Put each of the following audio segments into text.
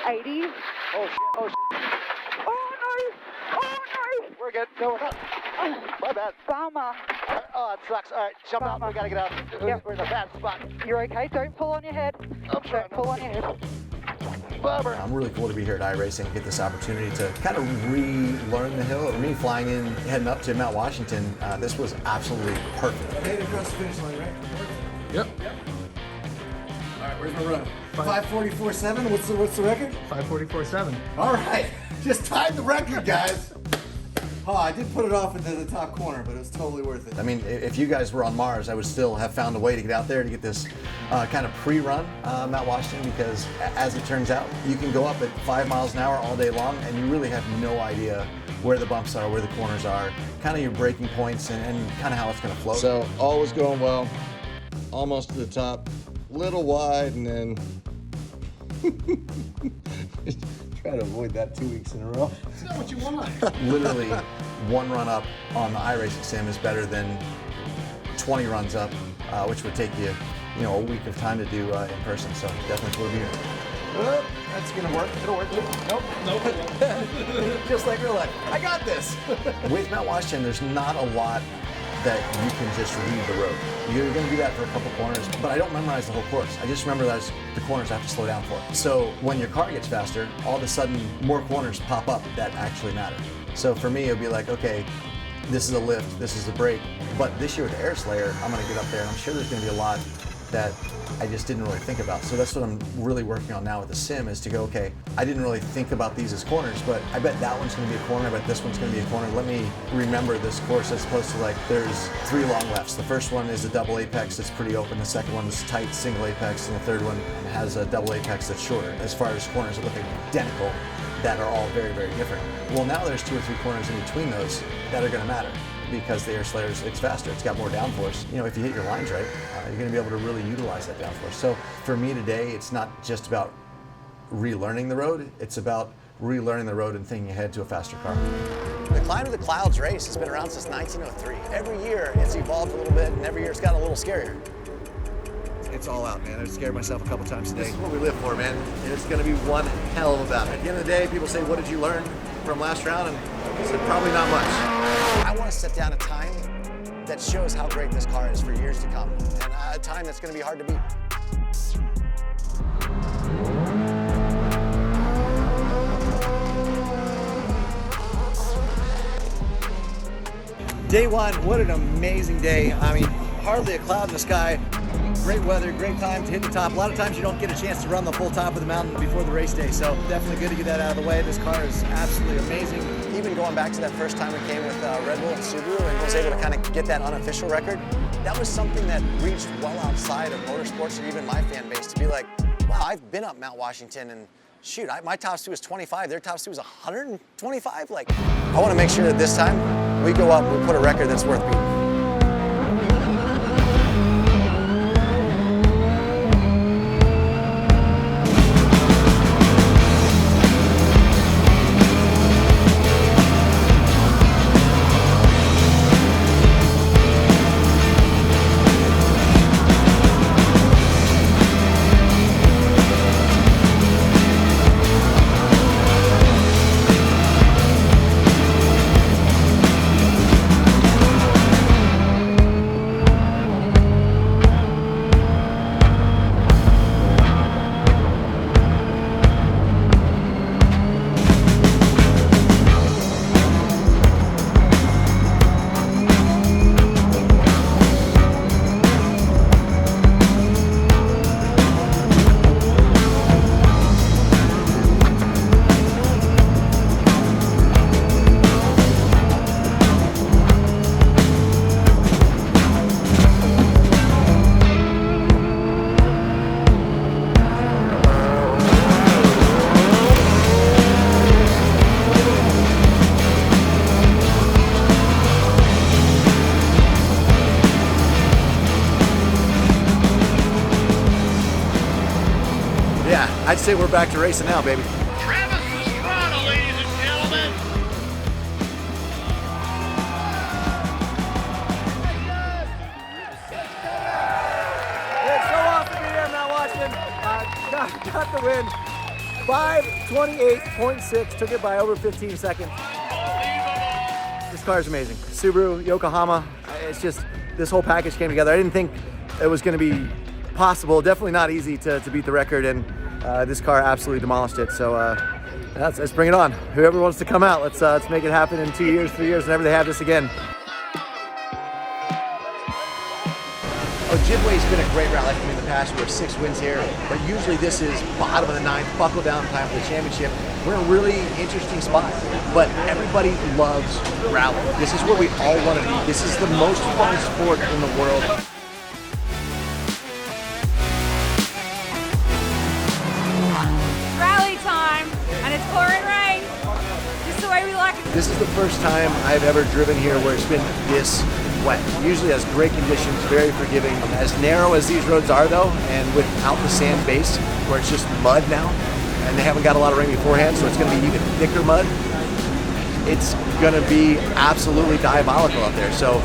80. Oh, shit. Oh, shit. Oh, no. Oh, no. We're good. No, we're not. My bad. Bummer. Oh, it sucks. All right, jump out. Bummer. We gotta get out. Yep. We're in a bad spot. You're okay. Don't pull on your head. Don't pull on your head. Bummer. I'm really cool to be here at iRacing and get this opportunity to kind of relearn the hill. For me, flying in, heading up to Mount Washington, this was absolutely perfect. I made it across the finish line, right? Yep. All right, where's my run? 5:44.7. What's the record? 5:44.7. All right, just tied the record, guys. Oh, I did put it off into the top corner, but it was totally worth it. I mean, if you guys were on Mars, I would still have found a way to get out there to get this kind of pre-run Mount Washington, because as it turns out, you can go up at 5 miles an hour all day long, and you really have no idea where the bumps are, where the corners are, kind of your braking points, and kind of how it's going to flow. So all was going well, almost to the top, little wide, and then try to avoid that 2 weeks in a row. It's not what you want. Literally, one run up on the iRacing sim is better than 20 runs up, which would take you, a week of time to do in person. So definitely cool to be here. Well, that's gonna work. It'll work. Nope. Just like real life. I got this. With Mount Washington, there's not a lot that you can just read the road. You're going to do that for a couple corners, but I don't memorize the whole course. I just remember that the corners I have to slow down for. So when your car gets faster, all of a sudden more corners pop up that actually matter. So for me, it'll be like, okay, this is a lift, this is a brake. But this year with the Air Slayer, I'm going to get up there, and I'm sure there's going to be a lot that I just didn't really think about. So that's what I'm really working on now with the sim, is to go, okay, I didn't really think about these as corners, but I bet that one's gonna be a corner, I bet this one's gonna be a corner. Let me remember this course as opposed to, like, there's 3 long lefts. The first one is a double apex that's pretty open, the second one is tight single apex, and the third one has a double apex that's shorter. As far as corners that look identical, that are all very, very different. Well, now there's 2 or 3 corners in between those that are gonna matter, because the Air Slayer it's faster, it's got more downforce. If you hit your lines right, you're going to be able to really utilize that downforce. So for me today, it's not just about relearning the road, it's about relearning the road and thinking ahead to a faster car. The Climb to the Clouds race has been around since 1903. Every year it's evolved a little bit, and every year it's gotten a little scarier. It's all out, man. I scared myself a couple times today. This is what we live for, man. And it's going to be one hell of a battle. At the end of the day, people say, what did you learn from last round? And I said, probably not much. I want to set down a time that shows how great this car is for years to come, and a time that's going to be hard to beat. Day one, what an amazing day. I mean, hardly a cloud in the sky. Great weather, great time to hit the top. A lot of times you don't get a chance to run the full top of the mountain before the race day, so definitely good to get that out of the way. This car is absolutely amazing. Even going back to that first time we came with Red Bull and Subaru and was able to kind of get that unofficial record, that was something that reached well outside of motorsports or even my fan base, to be like, wow, I've been up Mount Washington, and shoot, my top speed was 25, their top speed was 125. Like, I want to make sure that this time we go up and we put a record that's worth beating. I'd say we're back to racing now, baby. Pastrana, ladies and gentlemen. It's so awesome to be here, Mount Washington. Got the win. 5:28.6, took it by over 15 seconds. This car is amazing. Subaru, Yokohama, it's just, this whole package came together. I didn't think it was gonna be possible, definitely not easy to beat the record, and this car absolutely demolished it. So let's bring it on. Whoever wants to come out, let's make it happen in 2 years, 3 years, whenever they have this again. Ojibwe's been a great rally for me in the past. We have 6 wins here, but usually this is bottom of the 9th, buckle down time for the championship. We're in a really interesting spot, but everybody loves rally. This is where we all want to be. This is the most fun sport in the world. Rally time, and it's pouring rain. Just the way we like it. This is the first time I've ever driven here where it's been this wet. Usually has great conditions, very forgiving. As narrow as these roads are though, and without the sand base, where it's just mud now, and they haven't got a lot of rain beforehand, so it's gonna be even thicker mud. It's gonna be absolutely diabolical out there. So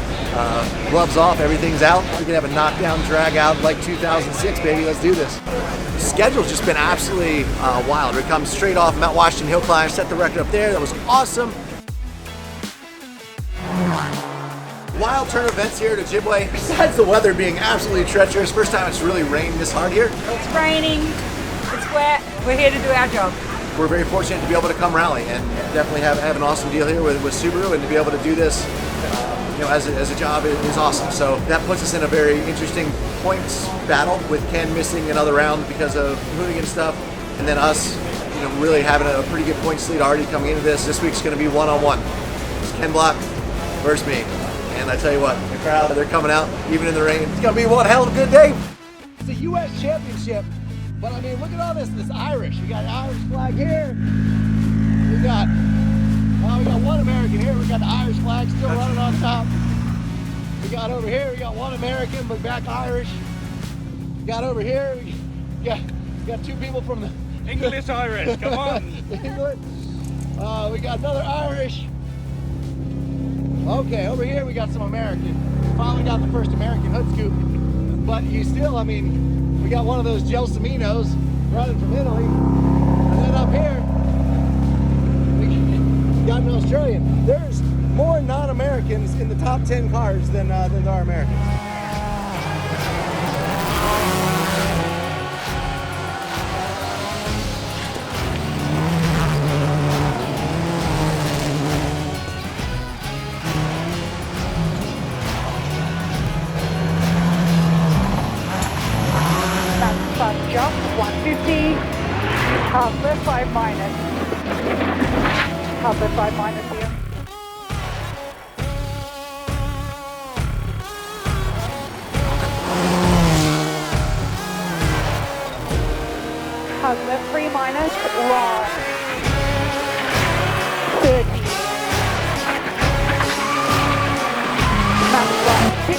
gloves off, everything's out. We can have a knockdown, drag out like 2006, baby, let's do this. The schedule's just been absolutely wild. We come straight off Mount Washington Hillclimb, set the record up there, that was awesome. Wild turn of events here at Ojibwe. Besides the weather being absolutely treacherous, first time it's really rained this hard here. It's raining, it's wet, we're here to do our job. We're very fortunate to be able to come rally and definitely have an awesome deal here with Subaru, and to be able to do this as a job is awesome. So that puts us in a very interesting points battle with Ken missing another round because of hooligan stuff, and then us really having a pretty good points lead already coming into this. This week's going to be one-on-one. It's Ken Block versus me. And I tell you what, the crowd, they're coming out, even in the rain. It's gonna be one hell of a good day. It's a U.S. championship, but I mean, look at all this Irish. We got an Irish flag here. We got one American here. We got the Irish flag still running on top. We got over here, we got one American, but back Irish. We got over here, we got 2 people from the English Irish, come on. England. We got another Irish. Okay, over here we got some American. Finally got the first American hood scoop. But you still, I mean, we got one of those Gelsaminos running from Italy. And then up here, we got an Australian. There's more non-Americans in the top 10 cars than there are Americans. Jump 150, half left 5 minus. Half left 5 minus here. Half left 3 minus, long. 30. Max right 6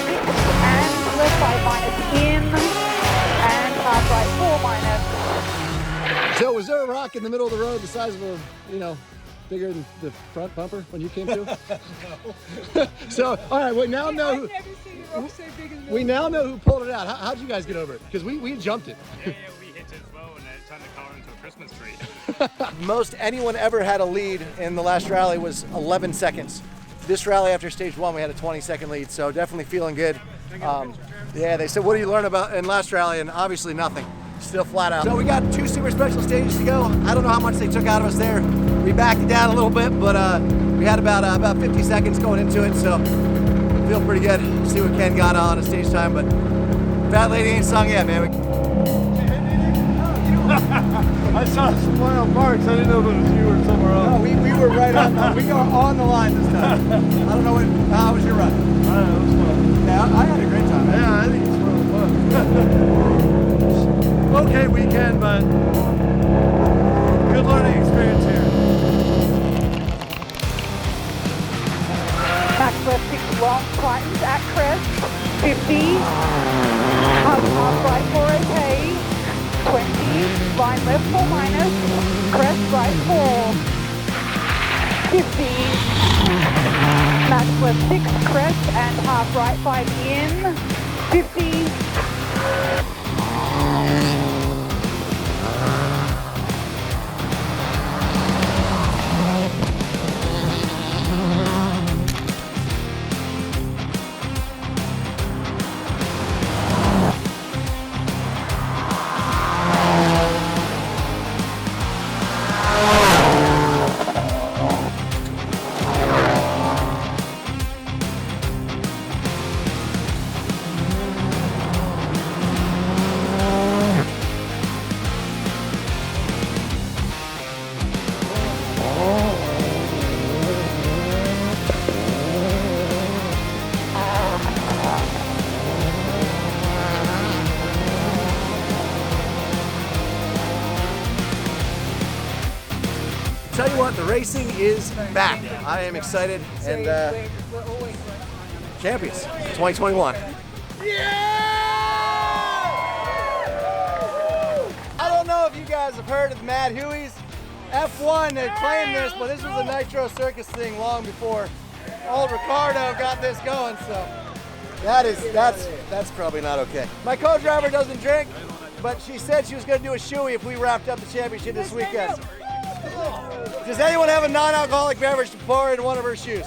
and left 5 minus in. And half right 4 minus. So was there a rock in the middle of the road the size of a, bigger than the front bumper when you came through? No. So, all right, we now know who, I've never seen a rock so big in the we now know who pulled it out. How'd you guys get over it? Because we jumped it. Yeah, we hit it as well, and it turned the car into a Christmas tree. Most anyone ever had a lead in the last rally was 11 seconds. This rally after stage 1, we had a 20-second lead, so definitely feeling good. Yeah, they said, what do you learn about in last rally? And obviously nothing, still flat out. So we got 2 super special stages to go. I don't know how much they took out of us there. We backed it down a little bit, but we had about 50 seconds going into it, so feel pretty good. See what Ken got on a stage time, but Fat Lady ain't sung yet, man. I saw some wild marks. I didn't know if it was you or somewhere else. No, we were right on. We are on the line this time. I don't know how was your run? I don't know, it was fun. Yeah, I had a great time. Yeah, I think it's really fun. Okay weekend, but good learning experience here. Max left 6 long, tightens at crest, 50. Half right 4 okay. 20, line left 4 minus, crest right 4, 50, max left 6, crest and half right 5 in, 50, tell you what, the racing is back. I am excited, and champions 2021. I don't know if you guys have heard of the Mad Hueys. F1 had claimed this, but this was a Nitro Circus thing long before old Ricardo got this going, so that's probably not okay. My co-driver doesn't drink, but she said she was going to do a shoey if we wrapped up the championship this weekend. Does anyone have a non-alcoholic beverage to pour in one of her shoes?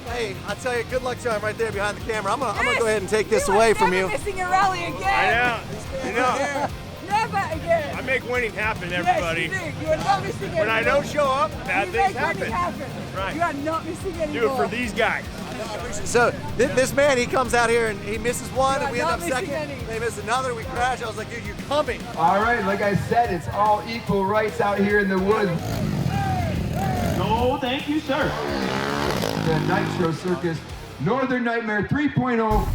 Hey, I'll tell you, good luck to him right there behind the camera. I'm gonna go ahead and take this away from you. Missing a rally again. I know. Never again. I make winning happen, everybody. Yes, you do. You are not missing anything. When I don't show up, bad you things make winning happen. happen. Right. You are not missing anymore. Do it for these guys. So this man, he comes out here and he misses one, and we end up second. Any. They miss another, we crash. I was like, dude, you're coming. All right, like I said, it's all equal rights out here in the woods. No, thank you, sir. The Nitro Circus Northern Nightmare 3.0